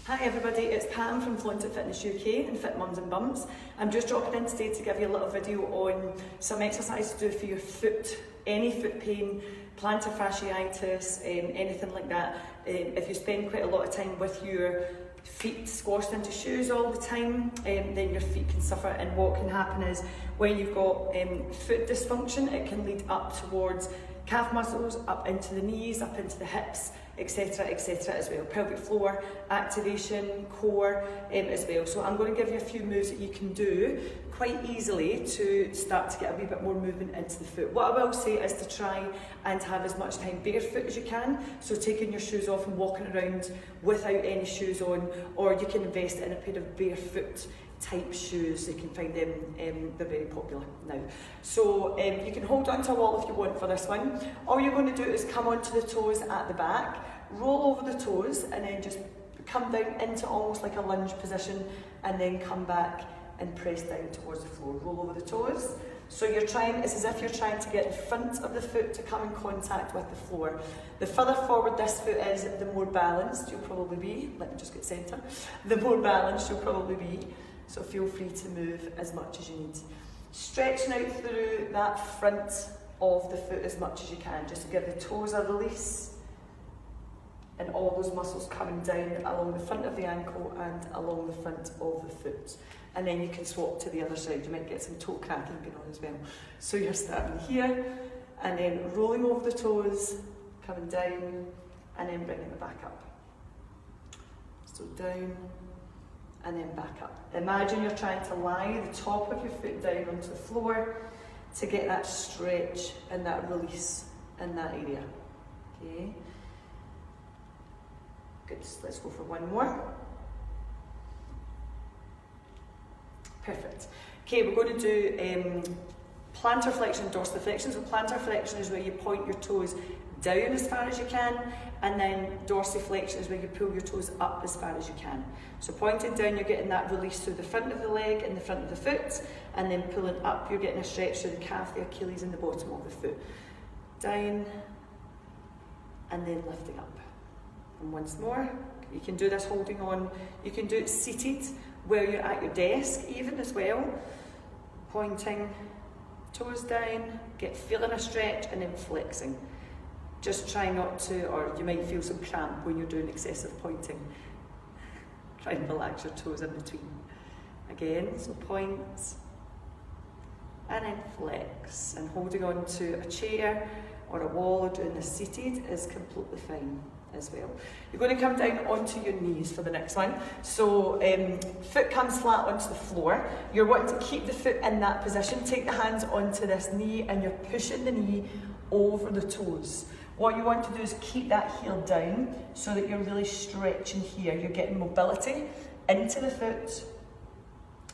Hi everybody, it's Pam from Flaunted Fitness UK and Fit Mums and Bumps. I'm just dropping in today to give you a little video on some exercises to do for your foot, any foot pain, plantar fasciitis, anything like that. If you spend quite a lot of time with your feet squashed into shoes all the time, then your feet can suffer, and what can happen is when you've got foot dysfunction, it can lead up towards calf muscles, up into the knees, up into the hips, etc, etc as well. Pelvic floor activation, core as well. So I'm going to give you a few moves that you can do quite easily to start to get a wee bit more movement into the foot. What I will say is to try and have as much time barefoot as you can, so taking your shoes off and walking around without any shoes on, or you can invest in a pair of barefoot type shoes. You can find them, they're very popular now. So you can hold onto a wall if you want for this one. All you're going to do is come onto the toes at the back, roll over the toes, and then just come down into almost like a lunge position, and then come back and press down towards the floor. Roll over the toes. So you're trying, it's as if you're trying to get the front of the foot to come in contact with the floor. The further forward this foot is, the more balanced you'll probably be. Let me just get centre. The more balanced you'll probably be. So feel free to move as much as you need. Stretching out through that front of the foot as much as you can, just to give the toes a release and all those muscles coming down along the front of the ankle and along the front of the foot. And then you can swap to the other side. You might get some toe cracking going on as well. So you're starting here and then rolling over the toes, coming down, and then bringing it back up. So down, and then back up. Imagine you're trying to lie the top of your foot down onto the floor to get that stretch and that release in that area. Okay. Good, let's go for one more. Perfect. Okay, we're going to do plantar flexion and dorsiflexion. So plantar flexion is where you point your toes down as far as you can, and then dorsiflexion is where you pull your toes up as far as you can. So pointing down, you're getting that release through the front of the leg and the front of the foot, and then pulling up, you're getting a stretch through the calf, the Achilles, and the bottom of the foot. Down, and then lifting up. And once more, you can do this holding on, you can do it seated, where you're at your desk even as well. Pointing, toes down, feeling a stretch, and then flexing. Just try not to, or you might feel some cramp when you're doing excessive pointing. Try and relax your toes in between. Again, so point, and then flex. And holding on to a chair or a wall or doing this seated is completely fine as well. You're going to come down onto your knees for the next one. So foot comes flat onto the floor. You're wanting to keep the foot in that position. Take the hands onto this knee and you're pushing the knee over the toes. What you want to do is keep that heel down so that you're really stretching here. You're getting mobility into the foot,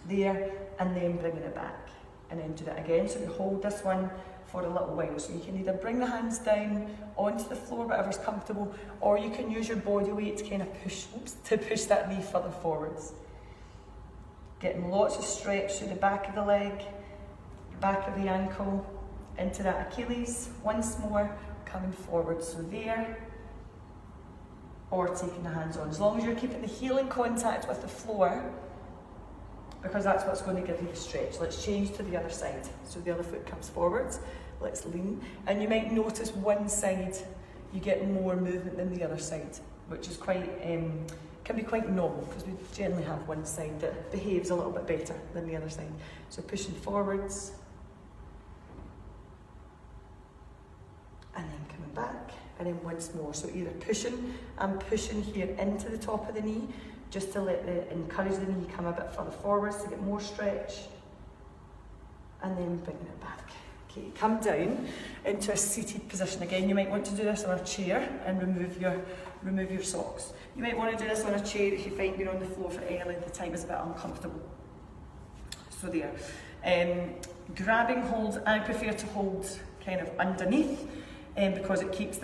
there, and then bringing it back. And then do that again. So you hold this one for a little while. So you can either bring the hands down onto the floor, whatever's comfortable, or you can use your body weight to kind of push that knee further forwards. Getting lots of stretch through the back of the leg, back of the ankle, into that Achilles. Once more, coming forward, so there, or taking the hands on. As long as you're keeping the heel in contact with the floor, because that's what's going to give you the stretch. Let's change to the other side. So the other foot comes forwards. Let's lean. And you might notice one side you get more movement than the other side, which is quite, can be quite normal, because we generally have one side that behaves a little bit better than the other side. So pushing forwards, and then coming back, and then once more. So either pushing and pushing here into the top of the knee, just to encourage the knee come a bit further forwards to get more stretch, and then bringing it back. Okay, come down into a seated position. Again, you might want to do this on a chair and remove your socks. You might want to do this on a chair if you find being on the floor for any length of time is a bit uncomfortable. So there. Grabbing hold, I prefer to hold kind of underneath, because it keeps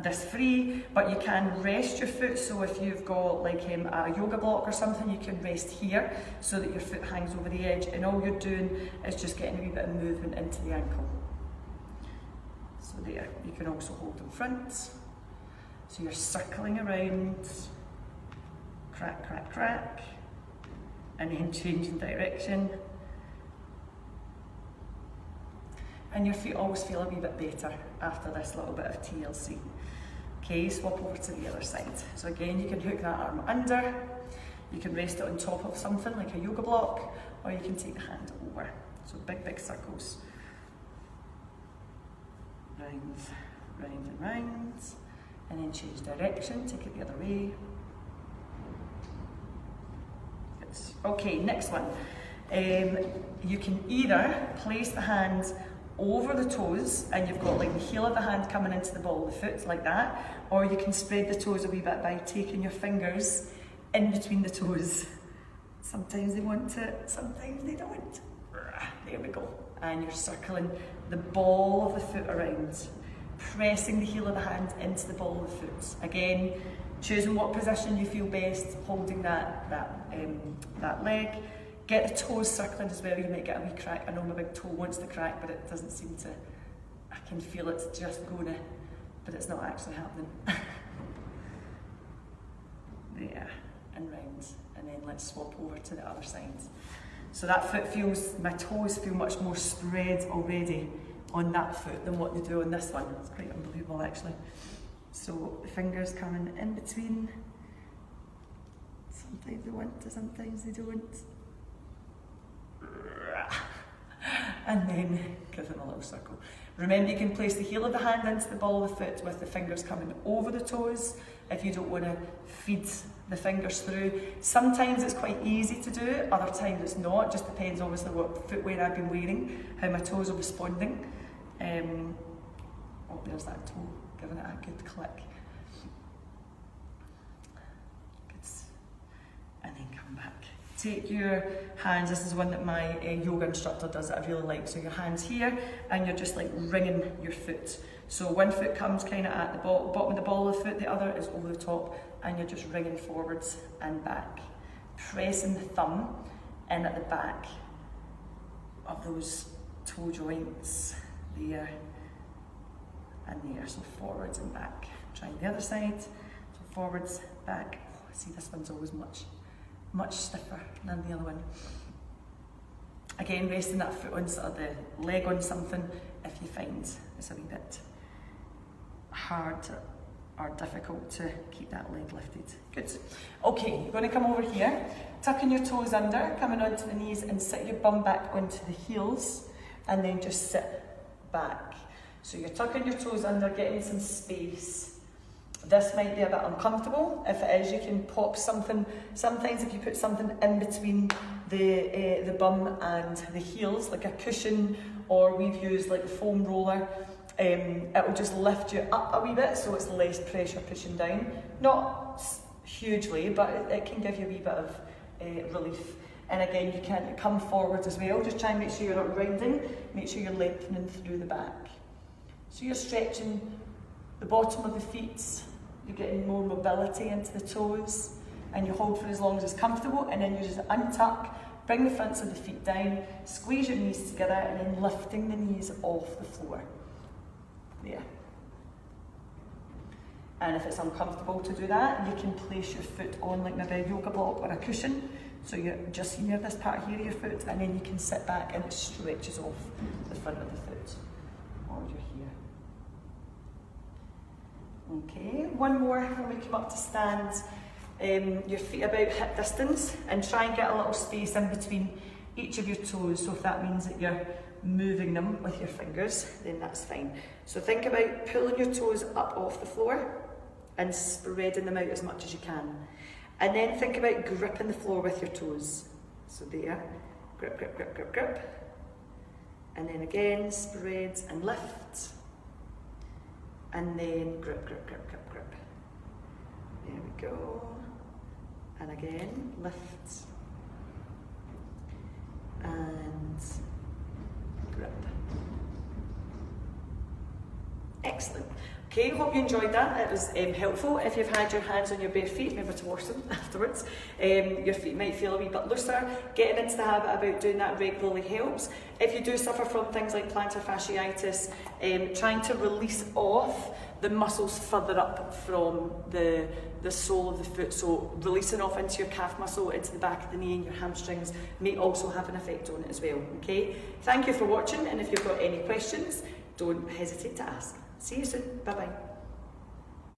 this free, but you can rest your foot. So if you've got like a yoga block or something, you can rest here so that your foot hangs over the edge, and all you're doing is just getting a wee bit of movement into the ankle. So there, you can also hold in front. So you're circling around, crack, crack, crack, and then changing direction. And your feet always feel a wee bit better after this little bit of TLC. Okay, swap over to the other side. So again, you can hook that arm under, you can rest it on top of something like a yoga block, or you can take the hand over. So big, big circles. Round, round and round, and then change direction, take it the other way. Good. Okay, next one. You can either place the hand over the toes and you've got like the heel of the hand coming into the ball of the foot like that, or you can spread the toes a wee bit by taking your fingers in between the toes. Sometimes they want it, sometimes they don't. There we go. And you're circling the ball of the foot around, pressing the heel of the hand into the ball of the foot. Again, choosing what position you feel best, holding that leg. Get the toes circling as well, you might get a wee crack. I know my big toe wants to crack, but it doesn't seem to. I can feel it's just going to, but it's not actually happening. There, and round. And then let's swap over to the other side. So that foot feels, my toes feel much more spread already on that foot than what they do on this one. It's quite unbelievable actually. So the fingers coming in between. Sometimes they want to, sometimes they don't. And then give them a little circle. Remember, you can place the heel of the hand into the ball of the foot with the fingers coming over the toes if you don't want to feed the fingers through. Sometimes it's quite easy to do it, other times it's not. It just depends obviously what footwear I've been wearing, how my toes are responding. Oh, there's that toe, giving it a good click. Good. And then come back. Take your hands, this is one that my yoga instructor does that I really like. So your hands here, and you're just like ringing your foot. So one foot comes kind of at the bottom of the ball of the foot, the other is over the top, and you're just ringing forwards and back. Pressing the thumb in at the back of those toe joints, there and there. So forwards and back. Try the other side. So forwards, back. Oh, see, this one's always much stiffer than the other one. Again, resting that foot on sort of the leg on something if you find it's a wee bit hard or difficult to keep that leg lifted. Good. Okay, you're going to come over here, tucking your toes under, coming onto the knees and sit your bum back onto the heels and then just sit back. So you're tucking your toes under, getting some space. This might be a bit uncomfortable. If it is, you can pop something. Sometimes if you put something in between the bum and the heels, like a cushion, or we've used like the foam roller, it will just lift you up a wee bit, so it's less pressure pushing down. Not hugely, but it can give you a wee bit of relief. And again, you can come forward as well. Just try and make sure you're not rounding. Make sure you're lengthening through the back. So you're stretching the bottom of the feet. You're getting more mobility into the toes, and you hold for as long as it's comfortable, and then you just untuck, bring the fronts of the feet down, squeeze your knees together, and then lifting the knees off the floor. There. And if it's uncomfortable to do that, you can place your foot on like maybe a yoga block or a cushion. So you're just near this part here of your foot, and then you can sit back and it stretches off the front of the foot. Or you're here. Okay, one more when we come up to stand. Your feet about hip distance, and try and get a little space in between each of your toes. So if that means that you're moving them with your fingers, then that's fine. So think about pulling your toes up off the floor and spreading them out as much as you can. And then think about gripping the floor with your toes. So there, grip, grip, grip, grip, grip. And then again, spread and lift. And then grip, grip, grip, grip, grip. There we go. And again, lift. And grip. Excellent. Okay, hope you enjoyed that. It was helpful. If you've had your hands on your bare feet, remember to wash them afterwards. Your feet might feel a wee bit looser. Getting into the habit about doing that regularly helps. If you do suffer from things like plantar fasciitis, trying to release off the muscles further up from the sole of the foot, so releasing off into your calf muscle, into the back of the knee and your hamstrings may also have an effect on it as well, okay? Thank you for watching, and if you've got any questions, don't hesitate to ask. See you soon, bye bye.